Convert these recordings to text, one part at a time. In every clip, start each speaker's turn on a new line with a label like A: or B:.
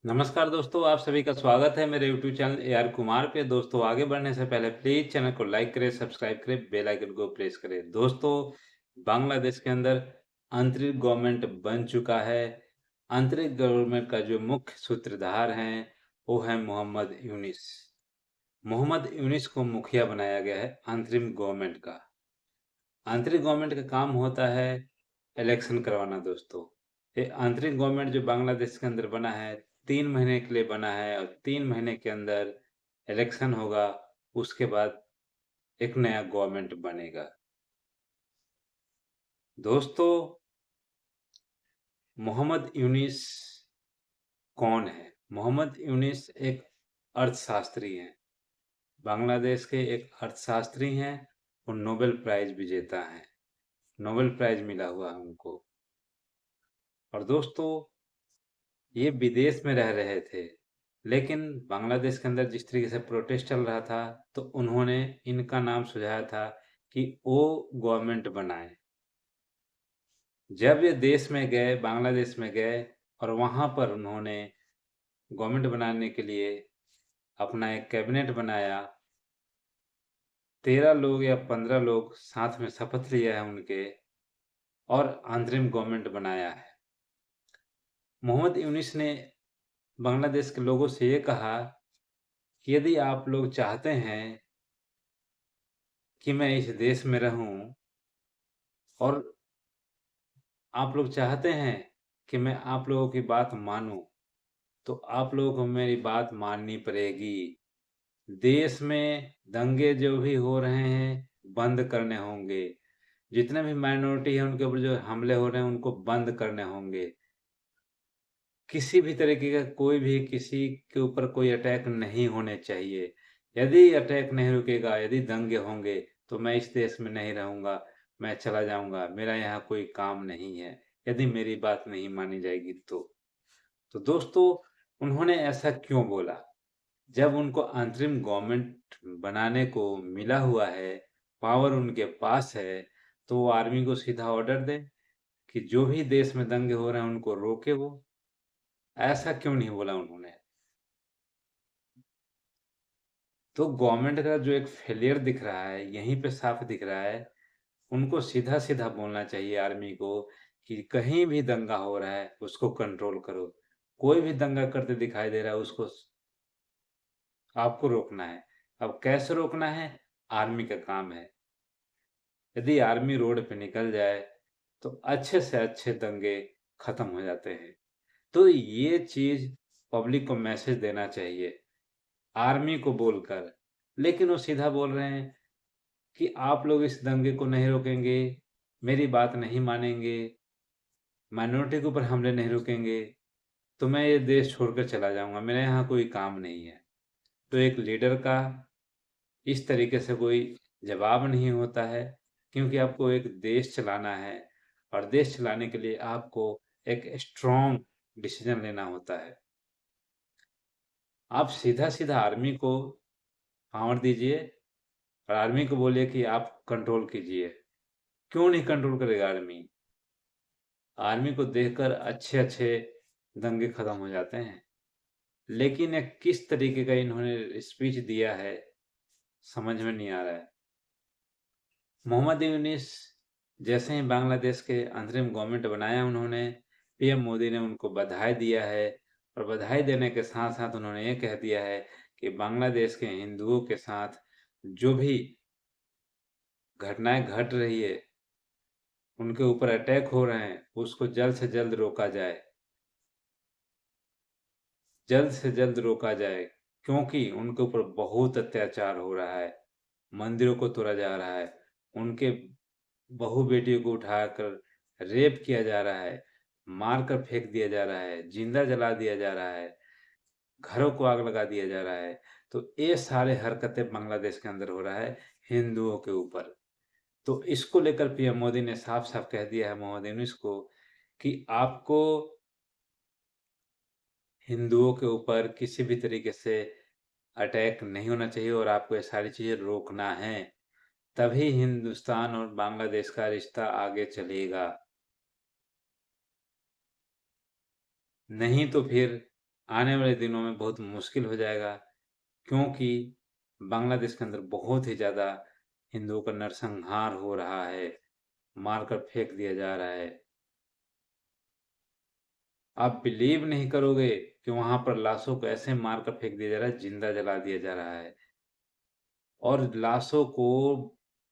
A: नमस्कार दोस्तों, आप सभी का स्वागत है मेरे यूट्यूब चैनल AR कुमार पे। दोस्तों आगे बढ़ने से पहले प्लीज़ चैनल को लाइक करें, सब्सक्राइब करें, बेल आइकन को प्रेस करें। दोस्तों, बांग्लादेश के अंदर आंतरिक गवर्नमेंट बन चुका है। आंतरिक गवर्नमेंट का जो मुख्य सूत्रधार हैं, वो है मोहम्मद यूनिस। मोहम्मद यूनिस को मुखिया बनाया गया है आंतरिक गवर्नमेंट का। आंतरिक गवर्नमेंट का काम होता है इलेक्शन करवाना दोस्तों। ये आंतरिक गवर्नमेंट जो बांग्लादेश के अंदर बना है 3 महीने के लिए बना है और 3 महीने के अंदर इलेक्शन होगा। उसके बाद एक नया गवर्नमेंट बनेगा। दोस्तों, मोहम्मद यूनिस कौन है? मोहम्मद यूनिस एक अर्थशास्त्री हैं। बांग्लादेश के एक अर्थशास्त्री हैं और नोबेल प्राइज विजेता हैं। नोबेल प्राइज मिला हुआ है उनको। और दोस्तों, ये विदेश में रह रहे थे, लेकिन बांग्लादेश के अंदर जिस तरीके से प्रोटेस्ट चल रहा था, तो उन्होंने इनका नाम सुझाया था कि वो गवर्नमेंट बनाए। जब ये देश में गए, बांग्लादेश में गए और वहाँ पर उन्होंने गवर्नमेंट बनाने के लिए अपना एक कैबिनेट बनाया। 13 लोग या 15 लोग साथ में शपथ लिया है उनके और अंतरिम गवर्नमेंट बनाया है। मोहम्मद यूनिस ने बांग्लादेश के लोगों से ये कहा कि यदि आप लोग चाहते हैं कि मैं इस देश में रहूं और आप लोग चाहते हैं कि मैं आप लोगों की बात मानूं, तो आप लोगों को मेरी बात माननी पड़ेगी। देश में दंगे जो भी हो रहे हैं, बंद करने होंगे। जितने भी माइनॉरिटी है उनके ऊपर जो हमले हो रहे हैं, उनको बंद करने होंगे। किसी भी तरीके का कोई भी किसी के ऊपर कोई अटैक नहीं होने चाहिए। यदि अटैक नहीं रुकेगा, यदि दंगे होंगे, तो मैं इस देश में नहीं रहूँगा, मैं चला जाऊँगा, मेरा यहाँ कोई काम नहीं है, यदि मेरी बात नहीं मानी जाएगी तो। तो दोस्तों, उन्होंने ऐसा क्यों बोला? जब उनको अंतरिम गवर्नमेंट बनाने को मिला हुआ है, पावर उनके पास है, तो वो आर्मी को सीधा ऑर्डर दें कि जो भी देश में दंगे हो रहे हैं, उनको रोके वो। ऐसा क्यों नहीं बोला उन्होंने? तो गवर्नमेंट का जो एक फेलियर दिख रहा है, यहीं पे साफ दिख रहा है। उनको सीधा-सीधा बोलना चाहिए आर्मी को कि कहीं भी दंगा हो रहा है, उसको कंट्रोल करो। कोई भी दंगा करते दिखाई दे रहा है, उसको आपको रोकना है। अब कैसे रोकना है? आर्मी का काम है। यदि आर्मी रोड पे निकल जाए, तो अच्छे से अच्छे दंगे खत्म हो जाते हैं। तो ये चीज़ पब्लिक को मैसेज देना चाहिए, आर्मी को बोलकर। लेकिन वो सीधा बोल रहे हैं कि आप लोग इस दंगे को नहीं रोकेंगे, मेरी बात नहीं मानेंगे, माइनॉरिटी के ऊपर हमले नहीं रुकेंगे, तो मैं ये देश छोड़कर चला जाऊँगा, मेरे यहाँ कोई काम नहीं है। तो एक लीडर का इस तरीके से कोई जवाब नहीं होता है, क्योंकि आपको एक देश चलाना है और देश चलाने के लिए आपको एक स्ट्रॉन्ग डिसीज़न लेना होता है। आप सीधा-सीधा आर्मी को पावर दीजिए और आर्मी को बोलिए कि आप कंट्रोल कीजिए। क्यों नहीं कंट्रोल करेगा आर्मी? आर्मी को देखकर अच्छे-अच्छे दंगे खत्म हो जाते हैं। लेकिन ये किस तरीके का इन्होंने स्पीच दिया है, समझ में नहीं आ रहा है। मोहम्मद यूनिस जैसे ही बांग्लादेश के अंतरिम गवर्नमेंट बनाया उन्होंने, पीएम मोदी ने उनको बधाई दिया है और बधाई देने के साथ-साथ उन्होंने ये कह दिया है कि बांग्लादेश के हिंदुओं के साथ जो भी घटनाएँ घट रही है, उनके ऊपर अटैक हो रहे हैं, उसको जल्द से जल्द रोका जाए। जल्द से जल्द रोका जाए, क्योंकि उनके ऊपर बहुत अत्याचार हो रहा है। मंदिरों को तोड़ा जा रहा है, उनके बहू-बेटियों को उठाकर रेप किया जा रहा है, मार कर फेंक दिया जा रहा है, जिंदा जला दिया जा रहा है, घरों को आग लगा दिया जा रहा है। तो ये सारे हरकतें बांग्लादेश के अंदर हो रहा है हिंदुओं के ऊपर। तो इसको लेकर पीएम मोदी ने साफ-साफ कह दिया है मोहम्मद यूनुस को कि आपको हिंदुओं के ऊपर किसी भी तरीके से अटैक नहीं होना चाहिए और आपको ये सारी चीज़ें रोकना है। तभी हिंदुस्तान और बांग्लादेश का रिश्ता आगे चलेगा। नहीं तो फिर आने वाले दिनों में बहुत मुश्किल हो जाएगा, क्योंकि बांग्लादेश के अंदर बहुत ही ज़्यादा हिंदुओं का नरसंहार हो रहा है, मारकर फेंक दिया जा रहा है। आप बिलीव नहीं करोगे कि वहाँ पर लाशों को ऐसे मारकर फेंक दिया जा रहा है, जिंदा जला दिया जा रहा है। और लाशों को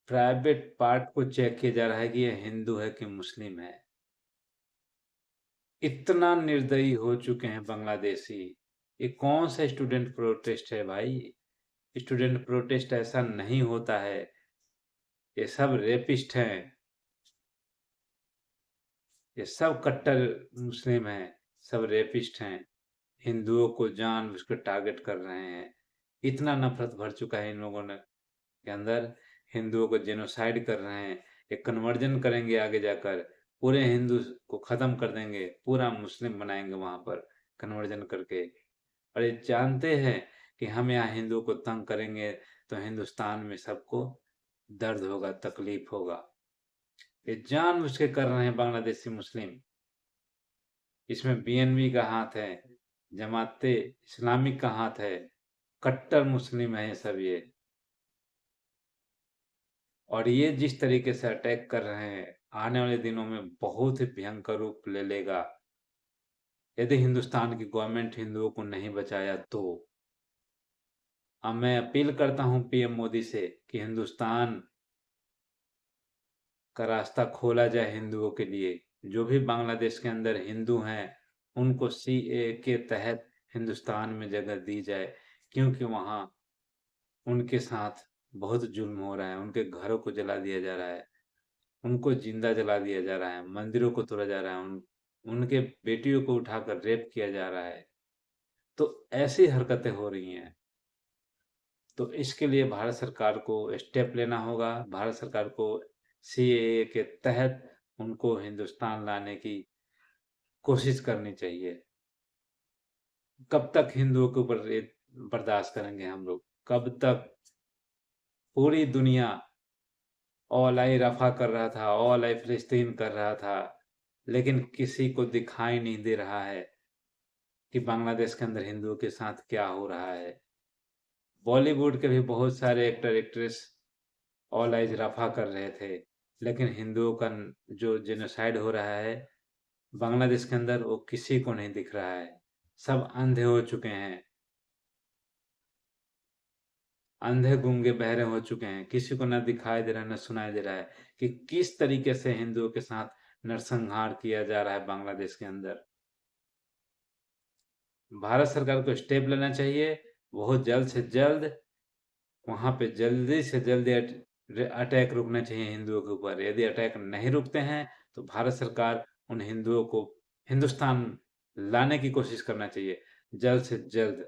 A: प्राइवेट पार्ट को चेक किया जा रहा है कि ये हिंदू है कि मुस्लिम है। इतना निर्दयी हो चुके हैं बांग्लादेशी। ये कौन सा स्टूडेंट प्रोटेस्ट है भाई? स्टूडेंट प्रोटेस्ट ऐसा नहीं होता है। ये सब रेपिस्ट हैं। ये सब कट्टर मुस्लिम हैं, सब रेपिस्ट हैं। हिंदुओं को जानबूझ कर टारगेट कर रहे हैं। इतना नफरत भर चुका है इन लोगों ने के अंदर। हिंदुओं को जेनोसाइड कर रहे हैं। ये कन्वर्जन करेंगे आगे जाकर। पूरे हिंदू को खत्म कर देंगे, पूरा मुस्लिम बनाएंगे वहां पर कन्वर्जन करके। और ये जानते हैं कि हम यहाँ हिंदुओं को तंग करेंगे तो हिंदुस्तान में सबको दर्द होगा, तकलीफ होगा। ये जानबूझ के कर रहे हैं बांग्लादेशी मुस्लिम। इसमें बीएनबी का हाथ है, जमाते इस्लामिक का हाथ है, कट्टर मुस्लिम है ये सब ये। और ये जिस तरीके से अटैक कर रहे हैं, आने वाले दिनों में बहुत ही भयंकर रूप ले लेगा। यदि हिंदुस्तान की गवर्नमेंट हिंदुओं को नहीं बचाया तो। अब मैं अपील करता हूं पीएम मोदी से कि हिंदुस्तान का रास्ता खोला जाए हिंदुओं के लिए। जो भी बांग्लादेश के अंदर हिंदू हैं, उनको सीएए के तहत हिंदुस्तान में जगह दी जाए, क्योंकि वहाँ उनके साथ बहुत जुल्म हो रहा है। उनके घरों को जला दिया जा रहा है, उनको जिंदा जला दिया जा रहा है, मंदिरों को तोड़ा जा रहा है, उनके बेटियों को उठाकर रेप किया जा रहा है। तो ऐसी हरकतें हो रही हैं। तो इसके लिए भारत सरकार को स्टेप लेना होगा। भारत सरकार को सीएए के तहत उनको हिंदुस्तान लाने की कोशिश करनी चाहिए। कब तक हिंदुओं के ऊपर ये बर्दाश्त करेंगे हम लोग? कब तक? पूरी दुनिया ऑल आई रफ़ा कर रहा था, ऑल आई फ़िलिस्तीन कर रहा था, लेकिन किसी को दिखाई नहीं दे रहा है कि बांग्लादेश के अंदर हिंदुओं के साथ क्या हो रहा है। बॉलीवुड के भी बहुत सारे एक्टर एक्ट्रेस ऑल आइज रफ़ा कर रहे थे, लेकिन हिंदुओं का जो जेनोसाइड हो रहा है बांग्लादेश के अंदर, वो किसी को नहीं दिख रहा है। सब अंधे हो चुके हैं। अंधे गूंगे बहरे हो चुके हैं। किसी को ना दिखाई दे रहा है, ना सुनाई दे रहा है कि किस तरीके से हिंदुओं के साथ नरसंहार किया जा रहा है बांग्लादेश के अंदर। भारत सरकार को स्टेप लेना चाहिए, बहुत जल्द से जल्द। वहाँ पे जल्दी से जल्दी अटैक रुकना चाहिए हिंदुओं के ऊपर। यदि अटैक नहीं रुकते हैं, तो भारत सरकार उन हिंदुओं को हिंदुस्तान लाने की कोशिश करना चाहिए, जल्द से जल्द।